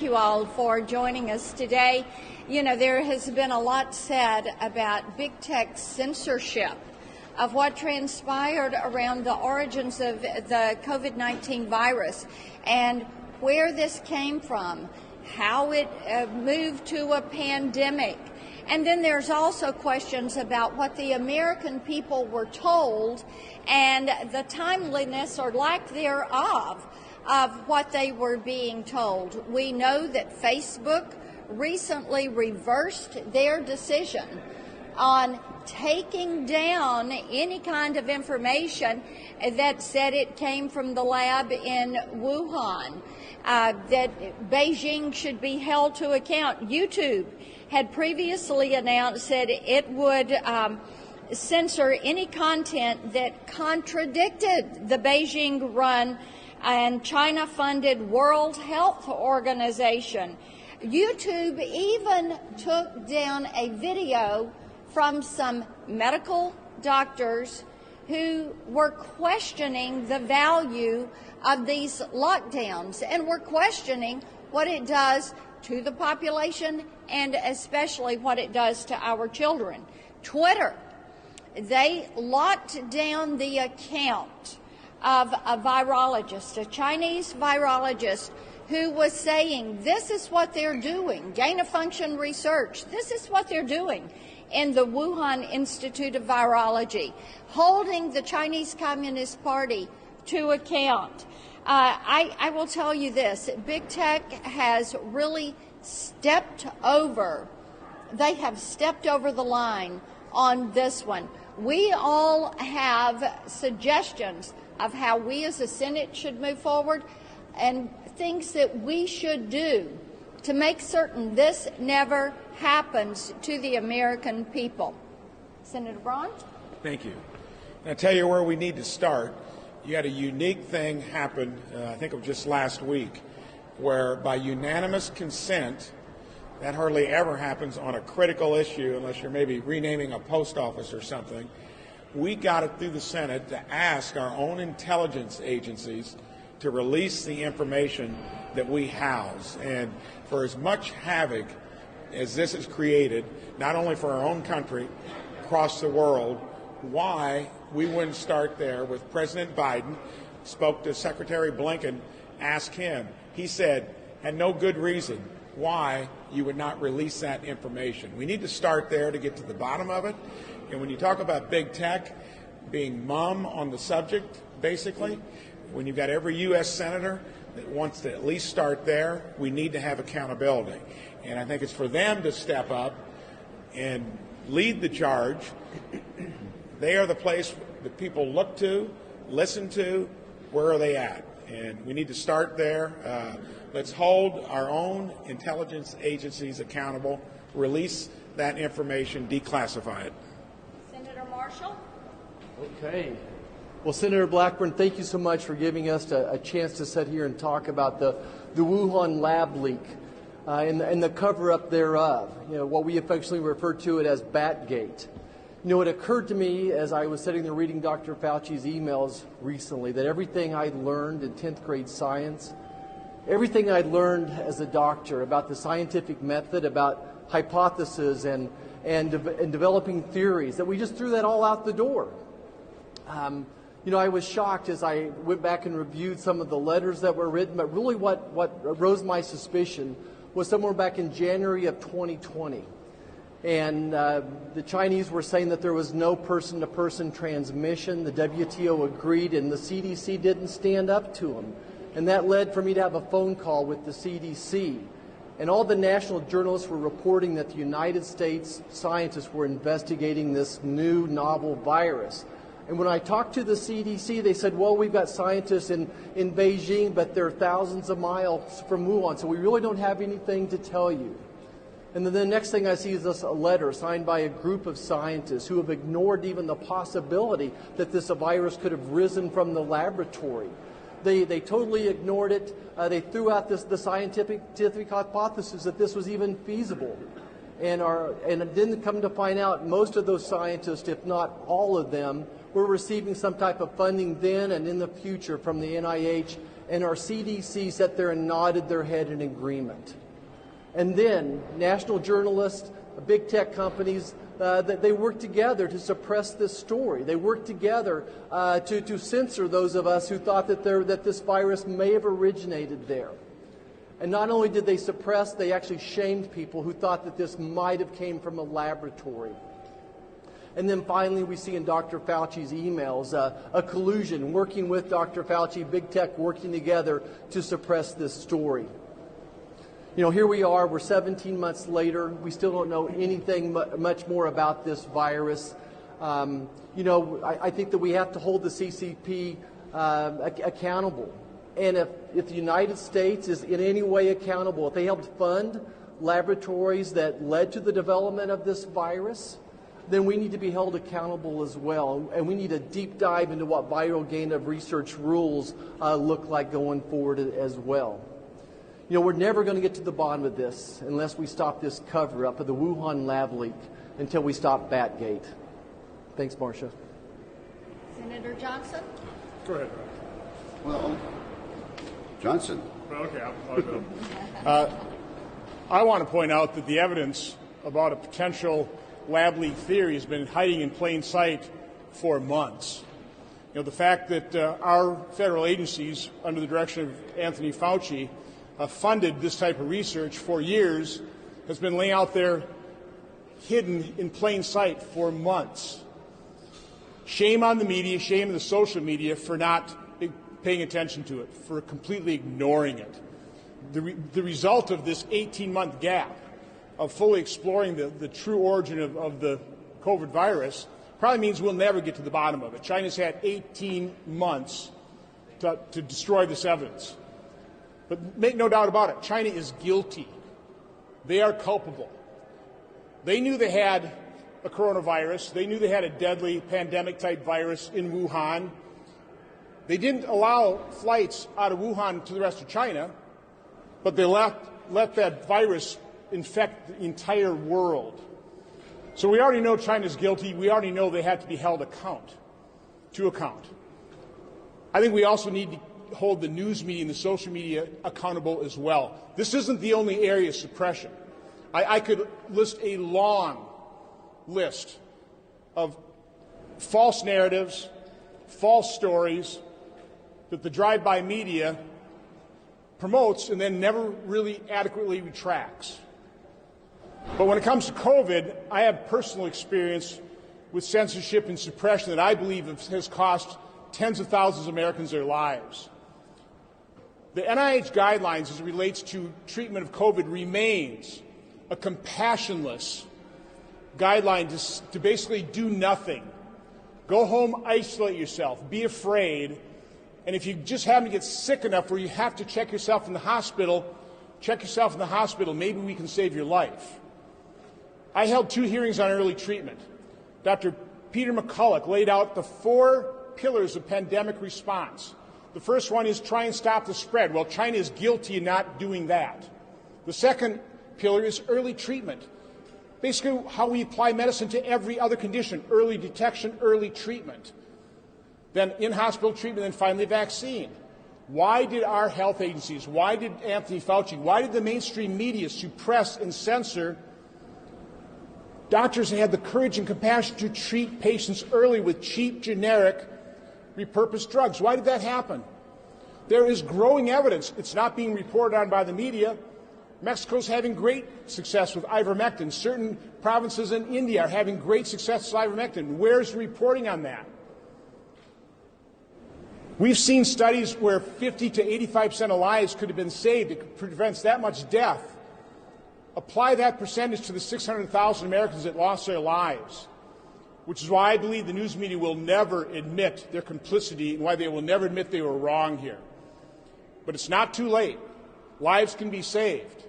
you all for joining us today. You know, there has been a lot said about big tech censorship of what transpired around the origins of the COVID-19 virus and where this came from, how it moved to a pandemic. And then there's also questions about what the American people were told and the timeliness or lack thereof of what they were being told. We know that Facebook recently reversed their decision on taking down any kind of information that said it came from the lab in Wuhan, that Beijing should be held to account. YouTube had previously announced that it would censor any content that contradicted the Beijing-run and China-funded World Health Organization. YouTube even took down a video from some medical doctors who were questioning the value of these lockdowns and were questioning what it does to the population and especially what it does to our children. Twitter, they locked down the account of a virologist, a Chinese virologist, who was saying this is what they're doing, gain-of-function research, this is what they're doing in the Wuhan Institute of Virology, holding the Chinese Communist Party to account. I will tell you this, big tech has really stepped over, they have stepped over the line on this one. We all have suggestions of how we as a Senate should move forward and things that we should do to make certain this never happens to the American people. Senator Braun? Thank you. And I'll tell you where we need to start. You had a unique thing happen, I think it was just last week, where by unanimous consent, that hardly ever happens on a critical issue unless you're maybe renaming a post office or something. We got it through the Senate to ask our own intelligence agencies to release the information that we house. And for as much havoc as this has created, not only for our own country, across the world, why we wouldn't start there with President Biden, spoke to Secretary Blinken, asked him. He said, had no good reason why you would not release that information. We need to start there to get to the bottom of it. And when you talk about big tech being mum on the subject, basically, when you've got every U.S. senator that wants to at least start there, we need to have accountability. And I think it's for them to step up and lead the charge. They are the place that people look to, listen to, where are they at? And we need to start there. Let's hold our own intelligence agencies accountable, release that information, declassify it. Senator Marshall? Okay. Well, Senator Blackburn, thank you so much for giving us a chance to sit here and talk about the Wuhan lab leak and the cover-up thereof, you know, what we affectionately refer to it as Batgate. You know, it occurred to me as I was sitting there reading Dr. Fauci's emails recently that everything I learned in 10th grade science, everything I learned as a doctor about the scientific method, about hypotheses and developing theories, that we just threw that all out the door. You know, I was shocked as I went back and reviewed some of the letters that were written, but really what rose my suspicion was somewhere back in January of 2020. And the Chinese were saying that there was no person-to-person transmission. The WTO agreed, and the CDC didn't stand up to them. And that led for me to have a phone call with the CDC. And all the national journalists were reporting that the United States scientists were investigating this new novel virus. And when I talked to the CDC, they said, well, we've got scientists in Beijing, but they're thousands of miles from Wuhan, so we really don't have anything to tell you. And then the next thing I see is this a letter signed by a group of scientists who have ignored even the possibility that this virus could have risen from the laboratory. They totally ignored it. They threw out the scientific hypothesis that this was even feasible. And didn't come to find out most of those scientists, if not all of them, were receiving some type of funding then and in the future from the NIH and our CDC sat there and nodded their head in agreement. And then national journalists, big tech companies, they worked together to suppress this story. They worked together to censor those of us who thought that this virus may have originated there. And not only did they suppress, they actually shamed people who thought that this might have came from a laboratory. And then finally, we see in Dr. Fauci's emails a collusion, working with Dr. Fauci, big tech working together to suppress this story. You know, here we are, we're 17 months later. We still don't know anything much more about this virus. You know, I think that we have to hold the CCP accountable. And if the United States is in any way accountable, if they helped fund laboratories that led to the development of this virus, then we need to be held accountable as well. And we need a deep dive into what viral gain of research rules look like going forward as well. You know, we're never going to get to the bottom of this unless we stop this cover-up of the Wuhan lab leak until we stop Batgate. Thanks, Marcia. Senator Johnson? Go ahead. Well, Johnson. Okay, I'll go. I want to point out that the evidence about a potential lab leak theory has been hiding in plain sight for months. You know, the fact that our federal agencies, under the direction of Anthony Fauci, funded this type of research for years has been laying out there hidden in plain sight for months. Shame on the media, shame on the social media for not paying attention to it, for completely ignoring it. The result of this 18-month gap of fully exploring the true origin of the COVID virus probably means we'll never get to the bottom of it. China's had 18 months to destroy this evidence. But make no doubt about it, China is guilty. They are culpable. They knew they had a coronavirus. They knew they had a deadly pandemic-type virus in Wuhan. They didn't allow flights out of Wuhan to the rest of China, but they let that virus infect the entire world. So we already know China's guilty. We already know they have to be held to account. I think we also need to hold the news media and the social media accountable as well. This isn't the only area of suppression. I could list a long list of false narratives, false stories that the drive-by media promotes and then never really adequately retracts. But when it comes to COVID, I have personal experience with censorship and suppression that I believe has cost tens of thousands of Americans their lives. The NIH guidelines as it relates to treatment of COVID remains a compassionless guideline to basically do nothing. Go home, isolate yourself, be afraid, and if you just happen to get sick enough where you have to check yourself in the hospital, maybe we can save your life. I held 2 hearings on early treatment. Dr. Peter McCulloch laid out the 4 pillars of pandemic response. The first one is try and stop the spread. Well, China is guilty in not doing that. The second pillar is early treatment. Basically, how we apply medicine to every other condition. Early detection, early treatment. Then in-hospital treatment, and finally vaccine. Why did our health agencies, why did Anthony Fauci, why did the mainstream media suppress and censor doctors that had the courage and compassion to treat patients early with cheap, generic, repurposed drugs? Why did that happen? There is growing evidence. It's not being reported on by the media. Mexico's having great success with ivermectin. Certain provinces in India are having great success with ivermectin. Where's the reporting on that? We've seen studies where 50 to 85% of lives could have been saved. It prevents that much death. Apply that percentage to the 600,000 Americans that lost their lives, which is why I believe the news media will never admit their complicity and why they will never admit they were wrong here. But it's not too late. Lives can be saved.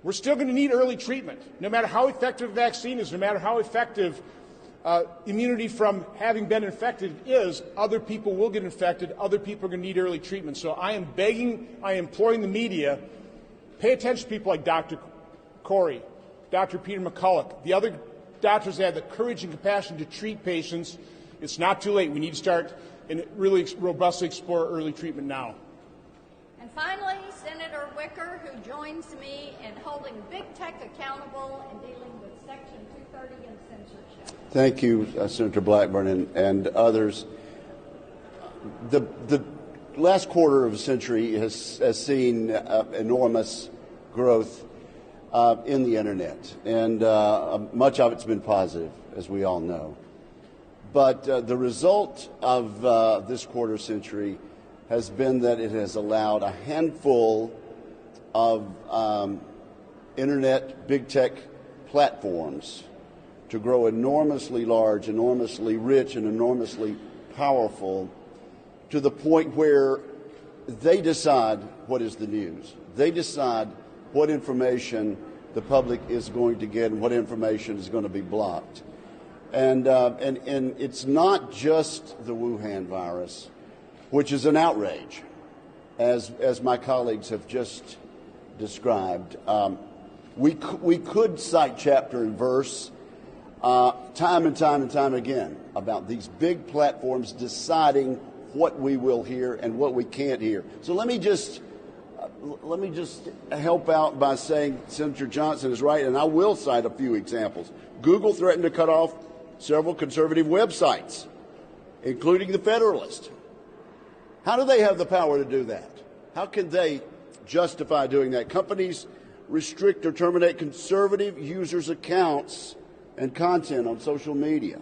We're still going to need early treatment. No matter how effective a vaccine is, no matter how effective immunity from having been infected is, other people will get infected. Other people are going to need early treatment. So I am imploring the media, pay attention to people like Dr. Corey, Dr. Peter McCulloch, the other doctors that have the courage and compassion to treat patients. It's not too late. We need to start and really robustly explore early treatment now. finally, Senator Wicker, who joins me in holding big tech accountable and dealing with Section 230 and censorship. Thank you, Senator Blackburn and others. The last quarter of a century has seen enormous growth in the internet, and much of it's been positive, as we all know. But the result of this quarter century has been that it has allowed a handful of internet big tech platforms to grow enormously large, enormously rich, and enormously powerful, to the point where they decide what is the news. They decide what information the public is going to get and what information is going to be blocked. And it's not just the Wuhan virus, which is an outrage, as my colleagues have just described. We could cite chapter and verse time and time again about these big platforms deciding what we will hear and what we can't hear. So let me just help out by saying Senator Johnson is right, and I will cite a few examples. Google threatened to cut off several conservative websites, including The Federalist. How do they have the power to do that? How can they justify doing that? Companies restrict or terminate conservative users' accounts and content on social media.